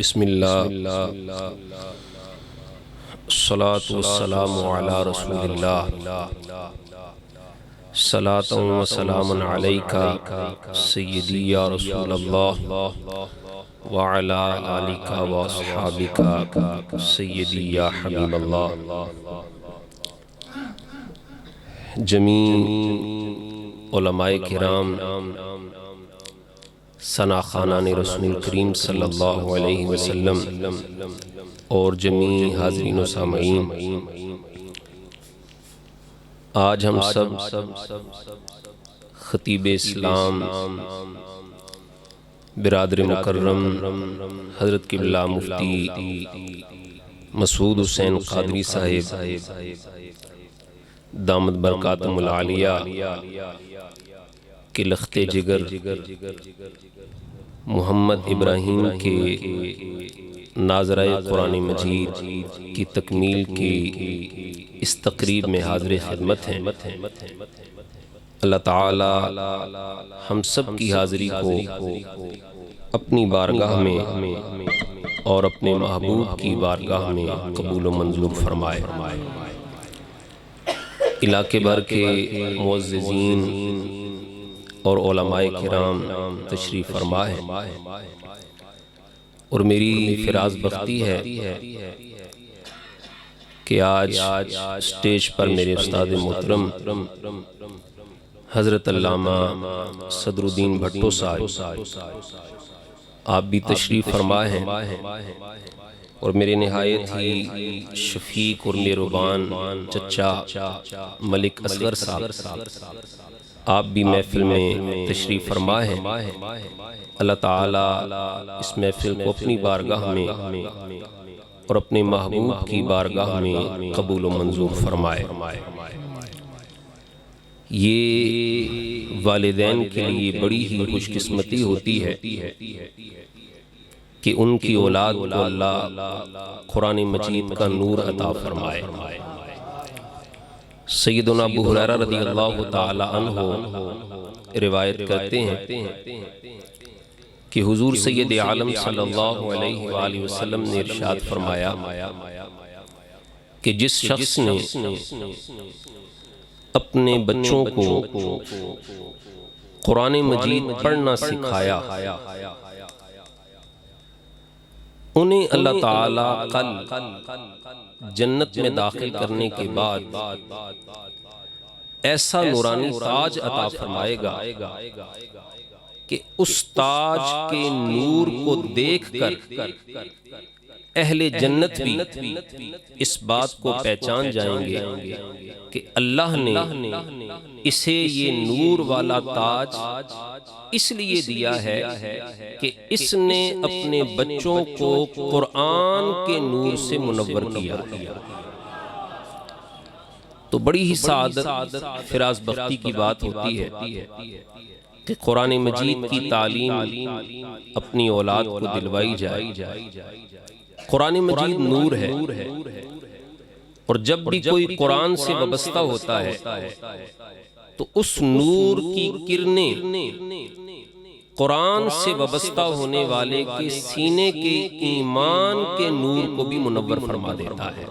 बिस्मिल्लाह सलातु वस्सलामु अला रसूलिल्लाह सलातun व सलामुन अलैका सय्यदी या रसूलल्लाह व अला आलिका व अस्हाबिका सय्यदी या हबीबल्लाह। जमी उलमाए किराम, सना खानान रसूल करीम सल्लल्लाहु अलैहि वसल्लम और जमी हाज़रीन व सामईन, आज हम सब खतीब इस्लाम बिरादर मुकर्रम हज़रत क़िबला मुफ्ती मसूद हुसैन क़ादरी साहिब दामद बरकातुहुल आलिया के लख्ते जिगर मोहम्मद इब्राहीम के नाज़राए कुरान मजीद की तकमील की इस तकरीब में हाज़िर खिदमत हैं। अल्लाह ताला हम सब की हाज़िरी को अपनी बारगाह में और अपने महबूब की बारगाह में कबूल व मंजूर फरमाए। इलाके भर के मुअज़्ज़िज़ीन और उलमाए किराम तशरीफ़ फरमा है और मेरी फिराज बख्ती है कि आज स्टेज पर मेरे उस्ताद मोहतरम हज़रत अल्लामा सदरुद्दीन भट्टो साहब आप भी तशरीफ़ फरमा हैं और मेरे निहायत ही शफीक और मेहरबान चचा मलिक असगर साहब आप भी महफिल में तशरीफ़ फरमा हैं। अल्लाह ताला इस महफिल को अपनी बारगाह में और अपने महबूब की बारगाह में कबूल व मंजूर फरमाए। ये वालिदैन के लिए बड़ी ही खुशकिस्मती होती है कि उनकी औलाद को अल्लाह कुरान मजीद का नूर अता फरमाए। सैयदना अबू हुरैरा रज़ियल्लाहु ताला अन्हु रिवायत करते हैं कि हुजूर सैयद आलम सल्लल्लाहु अलैहि वसल्लम ने इरशाद फरमाया कि जिस शख्स ने अपने बच्चों को कुरान मजीद पढ़ना सिखाया, उन्हें अल्लाह ताला कल जन्नत में दाखिल करने के बाद ऐसा नूरानी ताज अता फरमाएगा कि उस ताज के नूर को देखकर अहले जन्नत भी इस बात को पहचान जाएंगे कि अल्लाह ने इसे ये नूर वाला ताज इसलिए दिया है कि इसने अपने बच्चों को कुरान के नूर से मुनव्वर किया। तो बड़ी ही सादत फिराज बख्ती की बात होती है कि कुरान मजीद की तालीम अपनी औलाद को दिलवाई जाए। कुरान मजीद नूर है और जब भी कोई कुरान से वाबस्ता होता है तो उस नूर की किरणें कुरान से वाबस्ता होने वाले के सीने के ईमान के नूर को भी मुनव्वर फरमा देता है।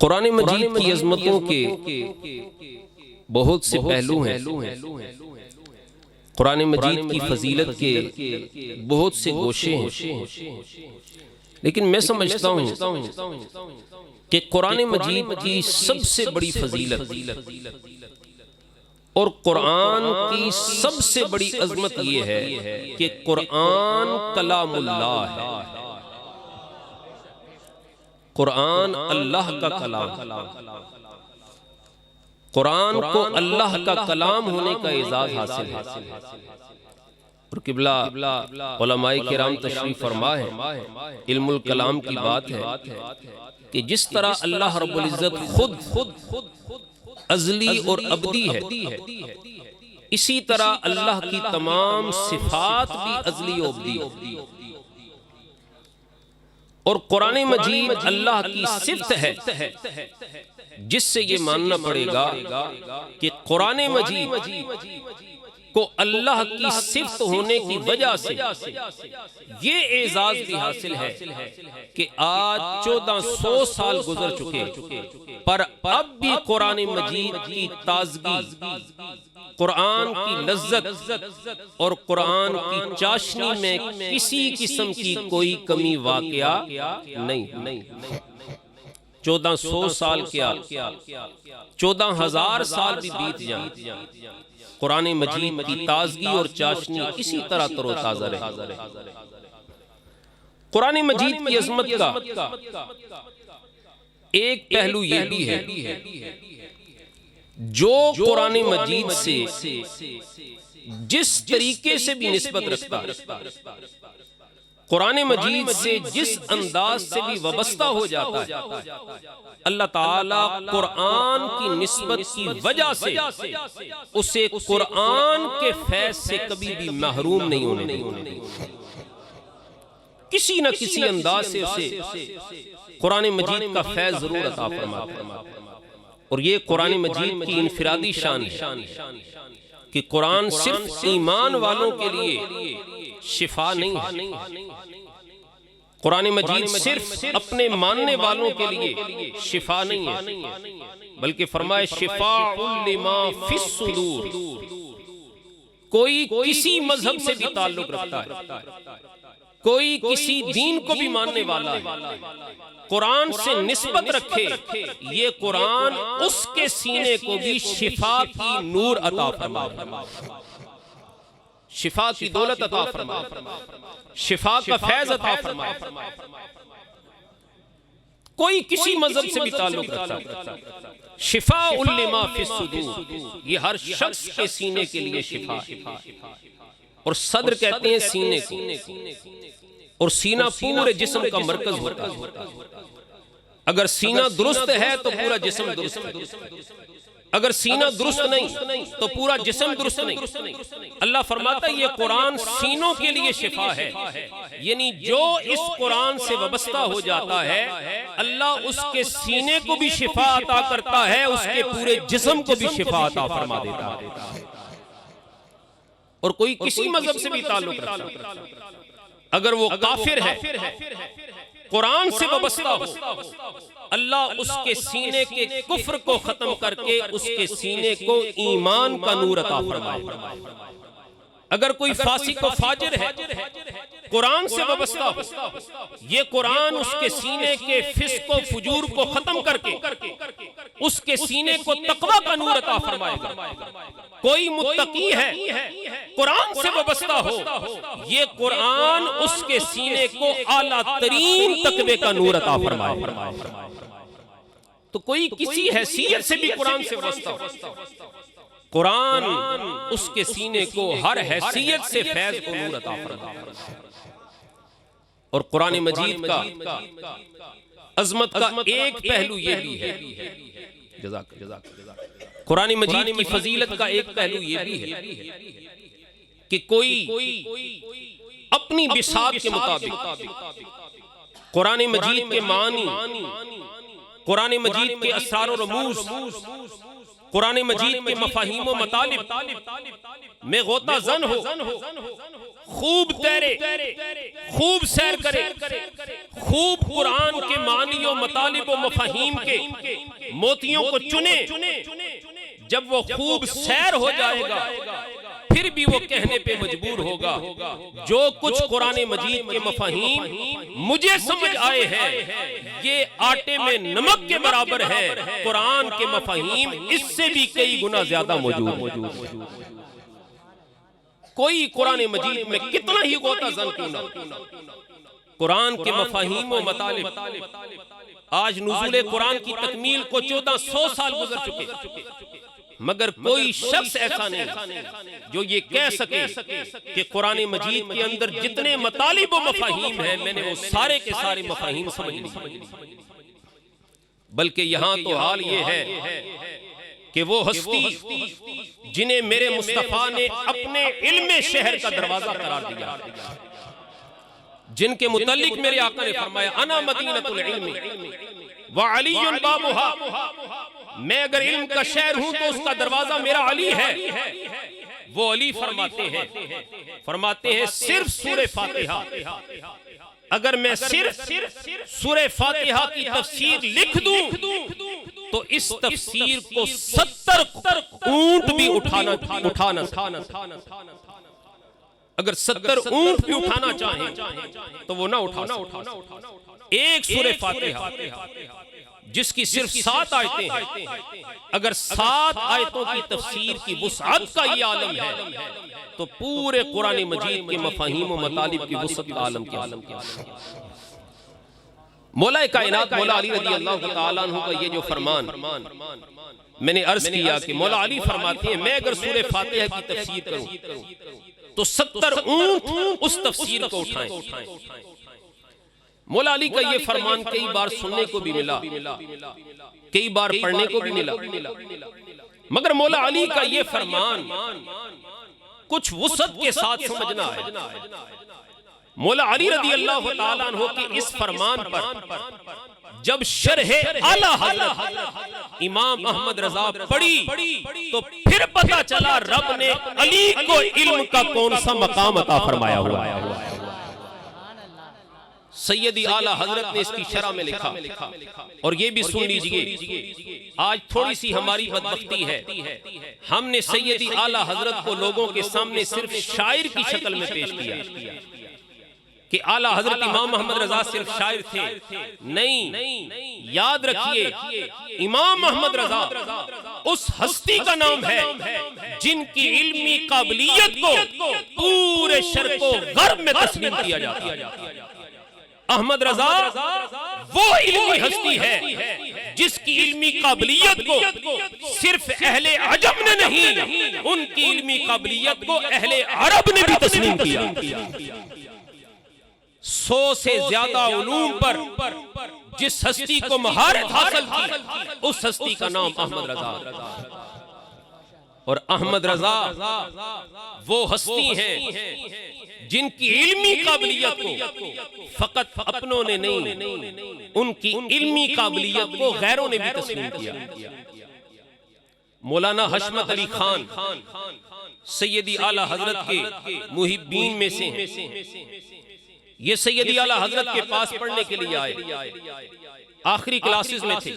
कुरान मजीद की अज़मतों के बहुत से पहलू हैं। कुरान मजीद की फजीलत के बहुत से गोशे हैं, लेकिन मैं समझता हूँ कि कुरान मजीद की सबसे बड़ी फजीलत और कुरान की सबसे बड़ी अजमत ये है कि कुरान कलामुल्लाह है। कुरान अल्लाह का कलाम, कुरान को अल्लाह का कलाम होने का एजाज हासिल है। और क़िबला उलमाए किराम तशरीफ़ फरमा है, इल्मुल कलाम की बात है कि जिस तरह अल्लाह रब्बुल इज़्ज़त खुद अज़ली और अबदी है, इसी तरह अल्लाह की तमाम सिफात भी अज़ली और अबदी है। और कुरान मजीद अल्लाह की सिफ़त है जिससे ये मानना पड़ेगा कि कुरान मजीद को अल्लाह की सिफ्त होने की वजह से ये एजाज भी हासिल है कि आज 1400 साल गुजर चुके, पर अब भी कुरान मजीद की ताजगी, कुरान की लज्जत और कुरान की चाशनी में किसी किस्म की कोई कमी वाकया नहीं। 1400 साल क्या, 14,000 साल भी बीत जाए, कुरान मजीद की ताजगी और चाशनी इसी तरह तरोताजा रहे। कुरान मजीद की अजमत का एक पहलू यह भी है, जो कुरान मजीद से जिस तरीके से भी निस्बत रखता है, कुरान मजीद से जिस अंदाज से भी वाबस्ता हो जाता है, अल्लाह ताला कुरान की निस्बत की वजह से उसे कुरान के फैज़ से कभी भी महरूम नहीं होने देता। किसी न किसी अंदाज से उसे कुरान मजीद का फैज़ जरूर अता फरमाता है। और ये कुरान मजीद की इनफिरादी शान है कि कुरान सिर्फ ईमान वालों के लिए शिफा नहीं है। कुरान मजीद सिर्फ अपने मानने वालों के लिए शिफा नहीं है, बल्कि फरमाए शिफाउल लिमा फिस सुदूर। कोई किसी मजहब से भी ताल्लुक रखता है, कोई किसी दीन को भी मानने वाला है, कुरान से निस्बत रखे, ये कुरान उसके सीने को भी शिफा की नूर अता फरमाए, शिफा की दौलत अता फरमाए, शिफा का फैज अता फरमाए। कोई किसी मजहब से भी ताल्लुक रखता है, शिफा उल्लिमा फिस सुदूर, ये हर शख्स के सीने के लिए शिफा है। और सद्र कहते हैं सीने को, और सीना पूरे जिस्म का मरकज होता है। अगर सीना दुरुस्त है तो पूरा जिस्म दुरुस्त है, अगर सीना दुरुस्त नहीं तो पूरा जिस्म दुरुस्त नहीं। अल्लाह फरमाता है ये कुरान सीनों के लिए शिफा है, यानी जो इस कुरान से वाबस्ता हो जाता है, अल्लाह उसके सीने को भी शिफा अता करता है, उसके पूरे जिस्म को भी शिफा अता फरमा देता है। और कोई किसी मजहब से भी ताल्लुक रखता है, अगर वो काफिर है, कुरान से वाबस्ता हो, अल्लाह उसके सीने के कुफ्र को खत्म करके उसके सीने को ईमान का नूर अता फरमाए। अगर कोई फासिक व फाजिर है, कुरान से वाबस्ता हो, ये कुरान उसके सीने के फिस्क व फुजूर को खत्म करके उसके सीने को तकवा का नूर अता फरमाएगा। कोई मुत्तकी है, कुरान से वाबस्ता हो, ये कुरान उसके सीने को आला तरीन तकवे का नूर अता फरमाए। तो कोई किसी हैसियत से भी कुरान से वाबस्ता हो, कुरान उसके सीने को हर हैसियत से फैज को नूर अता फरमाए। और कुरान मजीद का अजमत का एक पहलू ये भी है, कुरान मजीद की फजीलत का एक पहलू ये भी है कि कोई अपनी बिसात के मुताबिक कुरान मजीद के मानी, कुरान मजीद के असरार और रमूज, कुरान मजीद के मफाहीम व मतालिब में गोता जन हो, खूब तैरे, खूब सैर करे, खूब कुरान के मानियों मतालिब व मफाहीम के मोतियों को चुने। जब वो खूब सैर हो जाएगा, फिर भी वो कहने पे मजबूर होगा, जो कुछ कुरान मजीद के मफाहीम मुझे समझ आए हैं, ये आटे में नमक के बराबर है। कुरान के मफाहीम इससे भी कई गुना ज्यादा मौजूद। कोई कुरान मजीद में कितना ही गोता जन क्यों ना, कुरान के मफाहीम व मतालिब, आज नुज़ूल कुरान की तकमील को 1400 साल गुजर चुके, मगर कोई शख्स ऐसा नहीं जो ये कह सके कि कुरान मजीद के अंदर जितने मतालिब व मफाहीम हैं, मैंने वो सारे के सारे मफाहीम समझ लिए। बल्कि यहाँ तो हाल ये है कि वो हस्ती जिन्हें मेरे मुस्तफा ने अपने इल्म शहर का दरवाजा करार दिया, जिनके मुतल्लिक मेरे आका ने फरमाया अना मदीनतुल इल्मी व अलीयुन बाबुहा, मैं अगर इल्म का शहर हूं तो उसका दरवाजा मेरा अली है, वो अली फरमाते हैं सिर्फ सूरह फातिहा, अगर मैं सिर्फ सूरह फातिहा की तफसीर लिख दूं तो इस तफसीर को 70 ऊंट भी उठा न अगर 70 ऊंट भी उठाना चाहें तो वो ना उठा। एक सूरह फातिहा जिसकी सिर्फ 7 आयतें हैं, अगर 7 आयतों की तफसीर की वुसअत का ये आलम है तो पूरे कुरान मजीद के मफाहीम व मतालिब की वुसअत का आलम क्या। मौला कायनात मौला अली रज़ी अल्लाह तआला अन्हु का ये जो फरमान, मैंने अर्ज किया कि मौला अली फरमाते हैं मैं अगर सूरह फातिहा की तफसीर करूं तो 70 ऊंट उस तफसीर को उठाएं। मौला अली का ये फरमान कई बार सुनने को भी मिला, कई बार पढ़ने को भी मिला, मगर मौला अली का ये फरमान कुछ वुसअत के साथ समझना है। मौला अली रज़ी अल्लाह तआला अन्हु के इस फरमान पर जब शरहे आला हज़रत इमाम अहमद रज़ा पढ़ी तो फिर पता चला रब ने अली को इल्म का कौन सा मकाम अता फरमाया हुआ है। सैयदी आला हजरत ने इसकी शरह में लिखा, और ये भी सुन लीजिए, आज थोड़ी सी हमारी बदबख्ती है, हमने सैयदी आला हजरत को लोगों के सामने सिर्फ शायर की शक्ल में पेश किया कि आला हजरत इमाम मोहम्मद रजा सिर्फ शायर थे। नहीं, याद रखिए इमाम मोहम्मद रजा उस हस्ती का नाम है जिनकी इल्मी काबिलियत को पूरे शर्क़ व गर्ब में तस्लीम किया जाता है। अहमद रजा वो इल्मी हस्ती है जिसकी इल्मी काबिलियत को सिर्फ अहले अजम ने नहीं, उनकी इल्मी काबिलियत को अहले अरब ने भी तस्लीम किया। 100 से ज्यादा उलूम पर जिस हस्ती को महारत हासिल थी उस हस्ती का नाम अहमद रजा। और अहमद रजा वो हस्ती हैं जिनकी इल्मी काबिलियत को फकत अपनों ने नहीं, उनकी इल्मी काबिलियत को गैरों ने भी तस्लीम किया। मौलाना हशमत अली खान सैयदी आला हजरत के मुहिब्बीन में से हैं। ये सैयदी आला हजरत के पास पढ़ने के लिए आए, आखिरी क्लासेस में थे,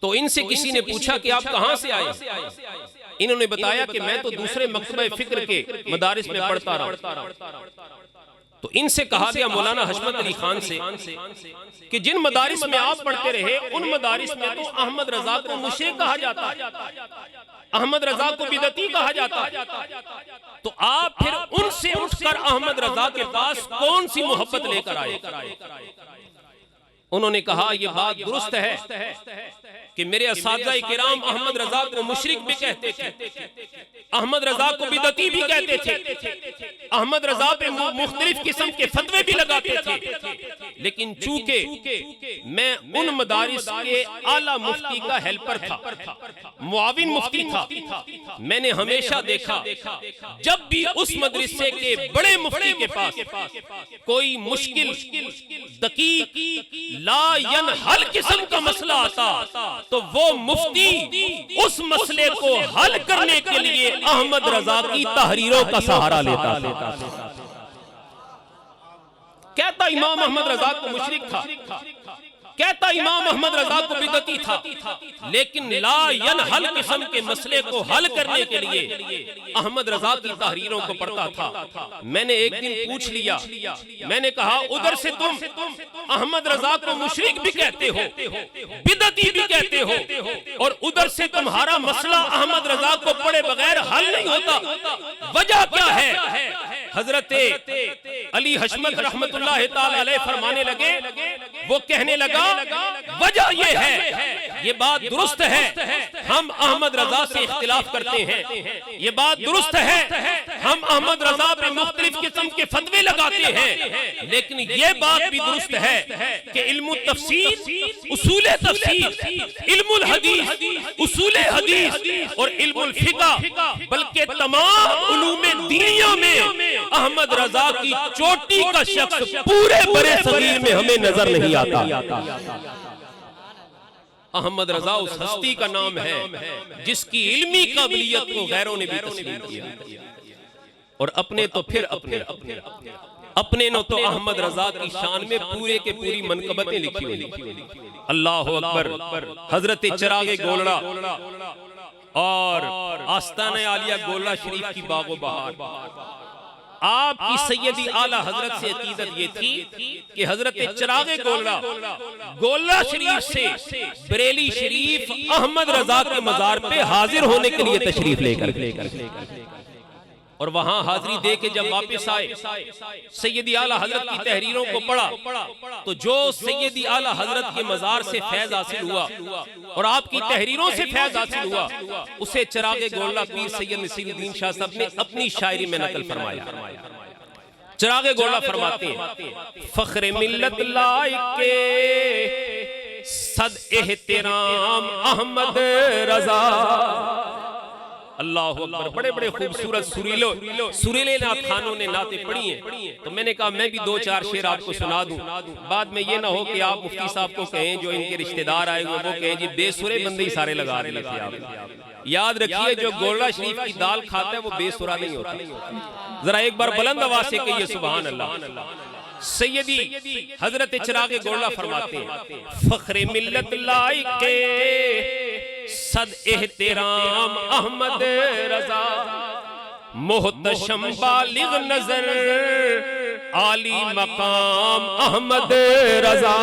तो इनसे किसी ने पूछा कि आप कहां से आए। इन्होंने बताया कि मैं तो दूसरे मकतबे फिक्र के मदारिस में पढ़ता रहा। तो इनसे कहा गया मौलाना हशमत अली खान से कि जिन मदारिस में आप पढ़ते रहे उन मदारिस में तो अहमद रजा को मुशरिक कहा जाता है, अहमद रजा को बिदती कहा जाता है, तो आप फिर उनसे उठकर अहमद रजा के पास कौन सी मोहब्बत लेकर आए। उन्होंने कहा यह बात दुरुस्त है कि मेरे असातिज़ा किराम अहमद रजा को मुशरिक भी कहते थे, अहमद रजा को बिदती भी कहते थे, अहमद रजा पे मुख्तलिफ किस्म के फतवे भी लगाते थे, लेकिन चूंकि मैं उन मदारिस के आला मुफ्ती का हेल्पर था, मुआविन मुफ्ती था, मैंने हमेशा देखा जब भी उस मदरसे के बड़े मुफ्ती के पास कोई मुश्किल दकीक ला यनहल किस्म का मसला आता तो वो मुफ्ती उस मसले को हल करने के लिए अहमद रजा की तहरीरों का सहारा लेता था। कहता इमाम अहमद रजा को मुशरिक था, कहता इमाम अहमद रजा को बिदती था, लेकिन ला यनहल किस्म के मसले को हल करने के लिए अहमद रजा की तहरीरों को पढ़ता था। मैंने एक दिन पूछ लिया, मैंने कहा उधर से तुम अहमद रजा को मुशरिक भी कहते हो, बिदती भी कहते हो, और उधर से तुम्हारा मसला अहमद रजा को पढ़े बगैर हल नहीं होता, वजह क्या है। हजरत अली हशमत रहमतुल्लाह ताला अलैह फरमाने लगे, वो कहने लगा वजह ये है, ये बात दुरुस्त है हम अहमद रजा से इख्तिलाफ करते हैं, ये बात दुरुस्त है हम अहमद रजा पे मुख्तलिफ किस्म के फतवे लगाते हैं, लेकिन ये बात भी दुरुस्त है कि इल्मुल तफसीर, उसूले तफसीर, इल्मुल हदीस, उसूले हदीस और इल्मुल फिक़ह, बल्कि तमाम उलूमे दीनिया में अहमद रजा की चोटी का शख्स पूरे बरे सगीर में हमें नजर नहीं आता। अहमद रजा उस हस्ती का नाम है जिसकी इल्मी काबिलियत को गैरों ने भी तस्लीम किया, और अपने तो फिर अपने न तो अहमद रजा की शान में पूरे के पूरी मनकबतें लिखी हुई। अल्लाह अकबर। हजरत चिरागे गोलड़ा और आस्ताने आलिया गोलड़ा शरीफ की बागो बहार, आपकी सैयदी आला हजरत से अकीदत ये थी कि हजरत चिरागे गोलड़ा शरीफ से बरेली शरीफ अहमद रजा के मजार पे हाजिर होने के लिए तशरीफ लेकर, और वहां हाजिरी दे के जब वापस आए, सैयदी आला हजरत की तहरीरों को पढ़ा तो जो सैयदी आला हजरत के मजार से फैज हासिल हुआ और आपकी तहरीरों से फैज हासिल हुआ, उसे चिरागे गोलड़ा पीर सैयद नसीरुद्दीन शाह साहब ने अपनी शायरी में नकल फरमाया। चिरागे गोलड़ा फरमाते हैं, फख्रे मिल्लत लाइके सद एहतराम अहमद रजा। अल्लाह अकबर। बड़े बड़े खूबसूरत सुरीले नात खानों ने नाते पढ़ी हैं, तो मैंने कहा मैं भी दो चार शेर आपको सुना दूं, बाद में ये ना हो कि आप मुफ्ती साहब को कहें, जो इनके रिश्तेदार आए हुए वो कहें जी बेसुरे बंदे ही सारे लगा रहे थे आप। याद रखिए जो गोलड़ा शरीफ की दाल खाता है वो बेसुरा नहीं होता। जरा एक बार बुलंद आवाज से कहिए सुभान अल्लाह। सैयदी हजरत चिरागे गोलड़ा फरमाते हैं, फख्रे मिल्लत लाइके सद एहतराम अहमद रजा, मोहतशम बालिग नजर आली मकाम अहमद रजा,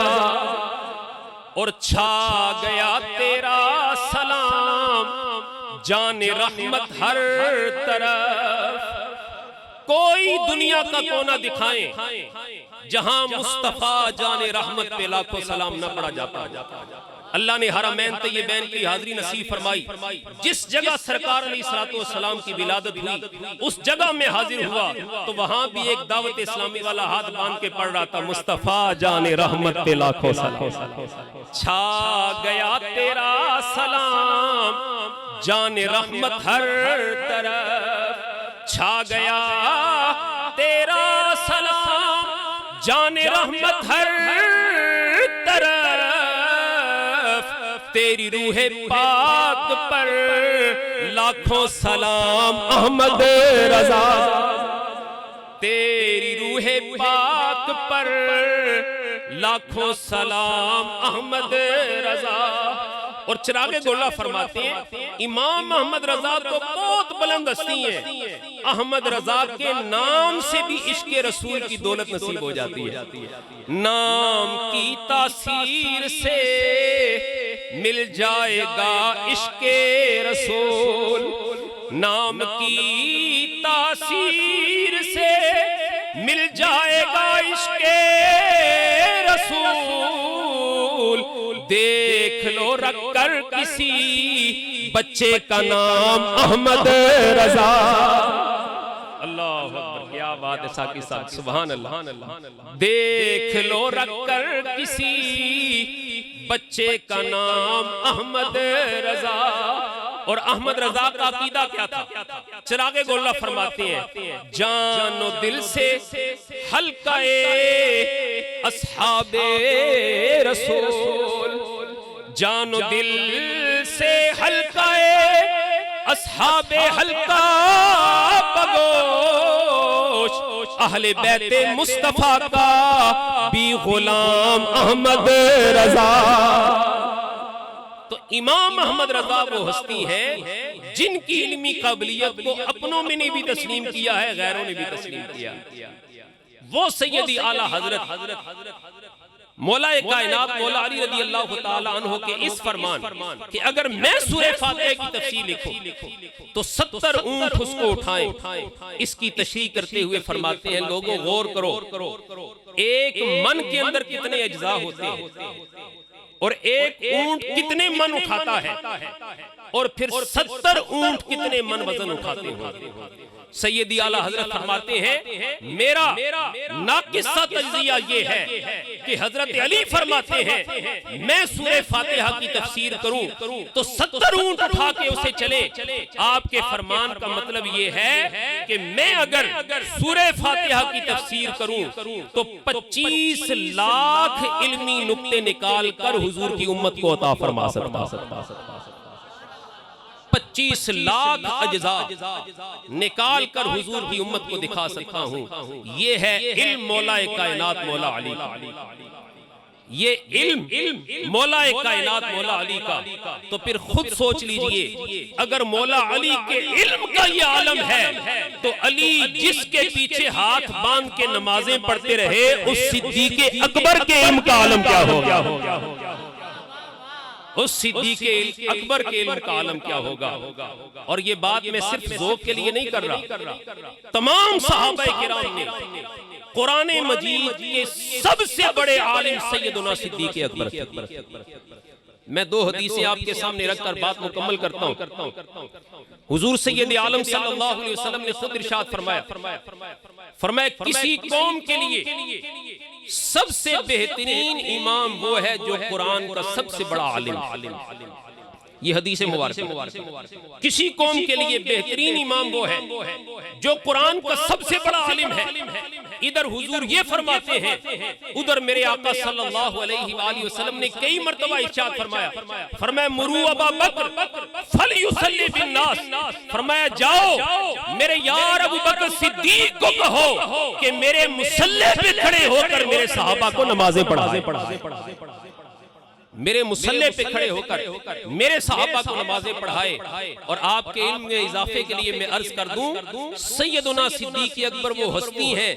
और छा गया तेरा सलाम जाने रहमत हर तरफ। कोई दुनिया का कोना दिखाएं जहां मुस्तफा जाने रहमत पे लाखों सलाम न पड़ा जाता। अल्लाह ने हरमैन तय्यबैन की हाजिरी नसीब फरमाई। जिस जगह सरकार अलैहिस्सलातु वस्सलाम की विलादत हुई उस जगह में हाजिर हुआ तो वहां भी एक दावत इस्लामी वाला हाथ बांध के पढ़ रहा था, मुस्तफा जाने रहमत पे लाखों सलाम, छा गया तेरा सलाम जाने रहमत हर तरफ, छा गया तेरा सलाम जाने रहमत हर तरफ, तेरी रूहे पाक पर लाखों सलाम अहमद रजा, तेरी रूहे पाक पर लाखों सलाम अहमद रजा। और चिरागे गोलड़ा फरमाते हैं, इमाम अहमद रजा तो बहुत बुलंद हस्ती है, अहमद रजा के नाम से भी इश्क़ रसूल की दौलत नसीब हो जाती है। नाम की तासीर से मिल जाएगा इश्क़ रसूल, नाम की तासीर से मिल जाएगा इश्क़ रसूल, देख लो रखकर किसी बच्चे का नाम अहमद रजा। अल्लाह अकबर, क्या बात है साकी साहब, सुभान अल्लाह। देख लो रखकर किसी बच्चे का नाम अहमद रजा। और अहमद रजा का अकीदा क्या था? चिरागे गोलड़ा फरमाते हैं, जानो दिल से हल्काए अस्हाबे रसूल, जानो दिल से हल्काए अस्हाबे हल्का बगोश, अहले बैते मुस्तफा का भी गुलाम अहमद रजा। तो इमाम अहमद रजा वो हस्ती है जिनकी इल्मी काबिलियत को अपनों में ने भी तस्लीम किया है, गैरों ने भी तस्लीम किया। वो सैयदी आला हजरत मौलाए कायनात मौला अली रज़ी अल्लाह तआला अन्हु के इस फरमान कि अगर मैं सूरह फातिहा की तफसीर लिखूं तो 70 ऊंट उसको उठाएं। इसकी तशरीह करते हुए फरमाते हैं, लोगों गौर करो, एक मन के अंदर कितने अज्जा होते हैं और एक ऊंट कितने मन उठाता है, और फिर 70 ऊंट कितने मन वजन उठाते हैं। सैयदी आला हजरत फरमाते हैं, मेरा नाकिसा तज्जिया ये है कि हजरत अली फरमाते हैं मैं सूरह फातिहा की तफसीर करूं तो 70 ऊंट उठा के उसे चले। आपके फरमान का मतलब ये है कि मैं अगर सूरह फातिहा की तफसीर करूं तो 25 लाख इल्मी नुक्ते निकाल कर हुजूर की उम्मत को अता फरमा सकता। 25 लाख अज्जा निकाल कर हुजूर की उम्मत को दिखा सकता हूं। ये है इल्म मौलाए कायनात मौला अली का। ये इल्म मौलाए कायनात मौला अली का। तो फिर खुद सोच लीजिए, अगर मौला अली के इल्म का ये आलम है तो अली जिसके पीछे हाथ बांध के नमाजें पढ़ते रहे उस सिद्दीक़े अकबर के इल्म का आलम क्या होगा? उस सिद्दीक़े अकबर के इल्म का आलम क्या होगा? और ये बात मैं सिर्फ ज़ौक़ के लिए नहीं कर रहा, तमाम सहाबाए किराम ने कुरान मजीद के सबसे बड़े आलिम सैयदना सिद्दीक़े अकबर। मैं 2 हदीसें आपके सामने रखकर बात मुकम्मल करता हूं। हुजूर सैयद आलम सल्लल्लाहु अलैहि वसल्लम ने खुद इरशाद फरमाया किसी कौम के लिए सबसे बेहतरीन इमाम वो है जो कुरान का सबसे बड़ा आलिम। ये हदीस मुबारक। किसी कौम के लिए बेहतरीन इमाम वो है जो कुरान का सबसे बड़ा आलिम है। इधर हुजूर ये फरमाते हैं, उधर मेरे आका सल्लल्लाहु अलैहि वसल्लम ने कई मर्तबा इरशाद फरमाया मुरू अबा बकर फलयुसल्ली बिन्नास। फरमाया जाओ मेरे यार अबू बकर सिद्दीक को कहो कि मेरे मुसल्ले पे खड़े होकर मेरे सहाबा को नमाजें पढ़ाए। मेरे मुसल्ले पे खड़े होकर मेरे सहाबा को नमाजें पढ़ाए। और आपके इल्म में इजाफे के लिए मैं अर्ज कर दूं, सैयदना सिद्दीक़ अकबर वो हस्ती हैं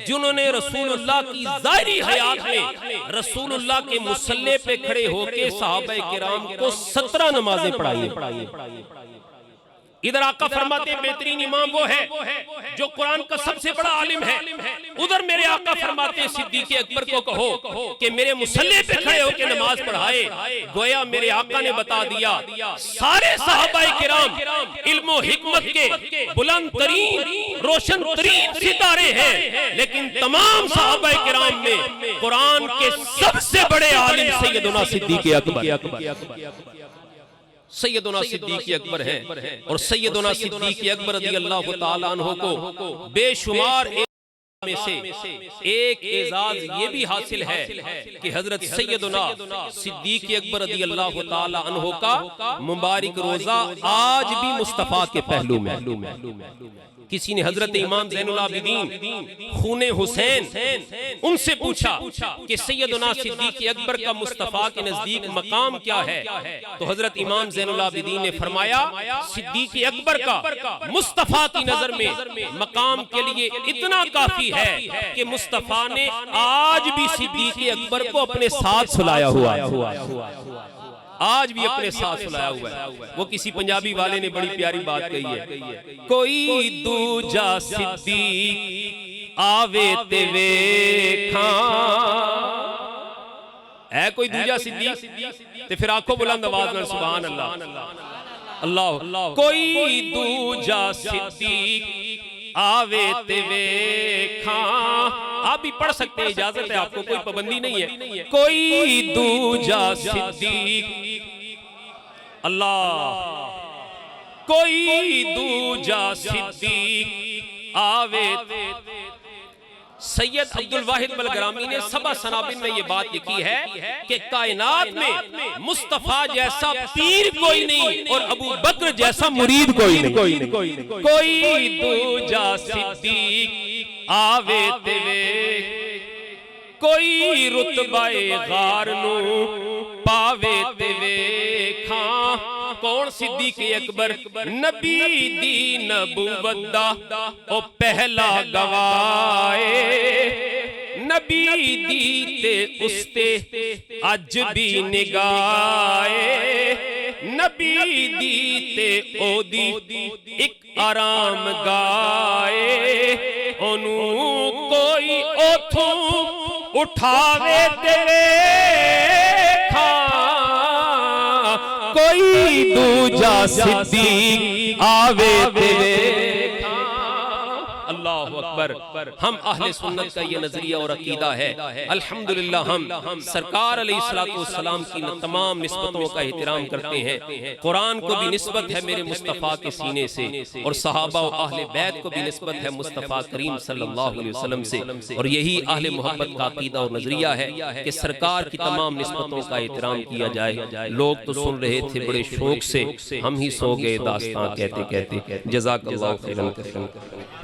जिन्होंने रसूलुल्लाह की ज़ाहिरी हयात में रसूलुल्लाह के मुसल्ले पे खड़े होकर सहाबाए किराम को 17 नमाजें पढ़ाई। इधर आका फरमाते हैं बेहतरीन इमाम वो है जो कुरान का सबसे बड़ा आलिम है। उधर मेरे आका फरमाते हैं सिद्दीक़ अकबर को कहो कि मेरे मुसल्ले पे खड़े होकर नमाज पढ़ाए। गोया मेरे आका ने बता दिया सारे सहाबाए किराम इल्म और हिकमत के बुलंद तरीन रोशन तरीन सितारे हैं, लेकिन तमाम सहाबाए किराम में कुरान के सबसे बड़े आलिम सैयदना सिद्दीक़ अकबर सैयदना सिद्दीक़ अकबर है। और सैयदना सिद्दीक़ अकबर रज़ियल्लाहु ताला अन्हु को बेशुमार में से एक एजाज ये भी हासिल है कि हजरत सैयदना सिद्दीक़ अकबर रज़ियल्लाहु ताला अन्हु का मुबारक रोजा आज भी मुस्तफ़ा के पहलू में। किसी ने हजरत इमाम ज़ैनुल आबिदीन खूने हुसैन उनसे पूछा कि सैयदना सिद्दीक़ अकबर का मुस्तफ़ा के नजदीक मकाम क्या है? तो हजरत इमाम ज़ैनुल आबिदीन ने फरमाया सिद्दीक़ अकबर का मुस्तफ़ा की नजर में मकाम के लिए इतना काफी है कि मुस्तफ़ा ने आज भी सिद्दीक़ अकबर को अपने साथ सुलाया हुआ है। आज भी अपने साथ सुलाया हुआ है। वो किसी पंजाबी वाले ने बड़ी प्यारी बात कही है, कोई दूजा सिद्दीक आवे ते वेखा है, कोई दूजा सिद्दीक ते फिर आंखों बुलंद आवाज में सुभान अल्लाह अल्लाह। कोई दूजा सिद्दीक आवे ते वेखा। आप भी पढ़ सकते हैं, इजाजत है आपको, कोई पाबंदी नहीं है। कोई दूजा सिद्दीक अल्लाह, कोई दूजा सिद्दीक आवे। सैयद अब्दुल वाहिद बलग्रामी ने सबा सनाबिन में ये बात लिखी है कि कायनात में मुस्तफ़ा जैसा पीर कोई नहीं और अबू बकर जैसा मुरीद कोई नहीं। कोई दूजा सिद्दीक आवे ते वे, कोई रुतबाए गार नू पावे ते वेखा। कौन सिद्दीक़ अकबर? नबी दी नबूवत दा ओ पहला गवाए, नबी दी ते उसते अज भी निगाए, नबी दी ते ओदी एक आराम गाए, ओनू कोई ओथों उठावे तेरे खा। कोई दूजा सिद्दीक आवे तेरे। अल्लाहु अकबर। हम अहले सुन्नत का ये नजरिया और अकीदा है। अल्हम्दुलिल्लाह हम सरकार अलैहिस्सलाम की तमाम निस्बतों का एहतराम करते हैं। कुरान को भी निस्बत है मेरे मुस्तफ़ा के सीने से, और सहाबा और अहले बैत को भी निस्बत है मुस्तफ़ा करीम सल्लल्लाहु अलैहि वसल्लम से। और यही अहले मोहब्बत का अकीदा और नजरिया है कि सरकार की तमाम निस्बतों का एहतराम किया जाए। लोग तो सुन रहे थे बड़े शौक से, हम ही सो गए दास्तां कहते कहते। जज़ाकल्लाहु खैरन।